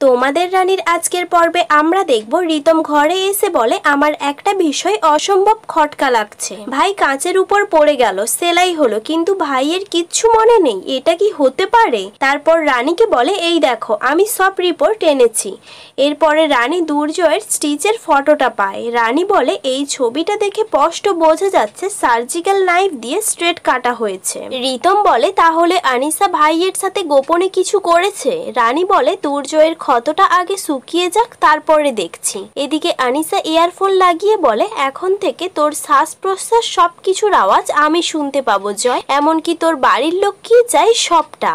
তোমাদের রানীর আজকের পর্বে আমরা দেখব রিতম ঘরে এসে বলে আমার একটা বিষয় অসম্ভব খটকা লাগছে। ভাই কাঁচের উপর পড়ে গেল, সেলাই হলো, কিন্তু ভাইয়ের কিচ্ছু মনে নেই, এটা কি হতে পারে? তারপর রানীকে বলে এই দেখো আমি সব রিপোর্ট এনেছি। এরপরে রানী দুর্জয়ের স্টিচের ফটোটা পায়। রানী বলে এই ছবিটা দেখে স্পষ্ট বোঝা যাচ্ছে সার্জিক্যাল নাইফ দিয়ে স্ট্রেট কাটা হয়েছে। রিতম বলে তাহলে আনিসা ভাইয়ের সাথে গোপনে কিছু করেছে। রানী বলে দুর্জয়ের ক্ষতটা আগে শুকিয়ে যাক, তারপরে দেখছি। এদিকে আনিসা ইয়ারফোন লাগিয়ে বলে এখন থেকে তোর শ্বাস প্রশ্বাস সবকিছুর আওয়াজ আমি শুনতে পাবো জয়, এমনকি তোর বাড়ির লোক কি চাই সবটা,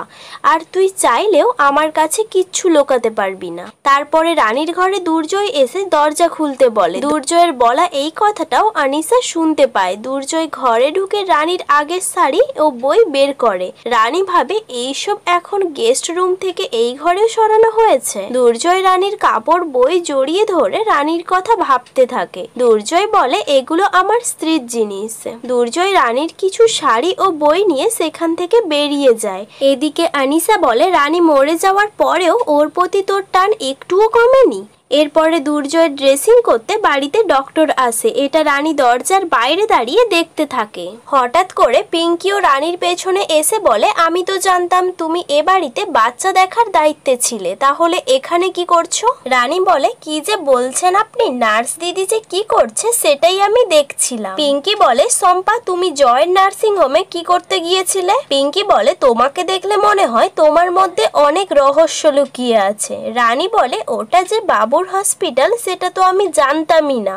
আর তুই চাইলেও আমার কাছে কিচ্ছু লোকাতে পারবি না। তারপরে রানীর ঘরে দুর্জয় এসে দরজা খুলতে বলে। দুর্জয়ের বলা এই কথাটাও আনিসা শুনতে পায়। দুর্জয় ঘরে ঢুকে রানীর আগের শাড়ি ও বই বের করে। রানী ভাবে এইসব এখন গেস্ট রুম থেকে এই ঘরেও সরানো হয়েছে। দুর্জয় রানীর কাপড় বই জড়িয়ে ধরে রানীর কথা ভাবতে থাকে। দুর্জয় বলে এগুলো আমার স্ত্রীর জিনিস। দুর্জয় রানীর কিছু শাড়ি ও বই নিয়ে সেখান থেকে বেরিয়ে যায়। এদিকে আনিসা বলে রানী মরে যাওয়ার পরেও ওর প্রতি তোর টান একটুও কমেনি। এরপরে দুর্জয় ড্রেসিং করতে বাড়িতে ডক্টর আসে। এটা রানী দরজার বাইরে দাঁড়িয়ে দেখতে থাকে। হঠাৎ করে পিঙ্কিও রানীর পেছনে এসে বলে আমি তো জানতাম তুমি এ বাড়িতে বাচ্চা দেখার দায়িত্বে ছিলে, তাহলে এখানে কি করছো? রানী বলে কি যে বলছেন আপনি, নার্স দিদি যে কি করছে সেটাই আমি দেখছিলাম। পিঙ্কি বলে শম্পা তুমি জয়ের নার্সিং হোমে কি করতে গিয়েছিলে? পিঙ্কি বলে তোমাকে দেখলে মনে হয় তোমার মধ্যে অনেক রহস্য লুকিয়ে আছে। রানী বলে ওটা যে বাবু হসপিটাল সেটা তো আমি জানতামই না।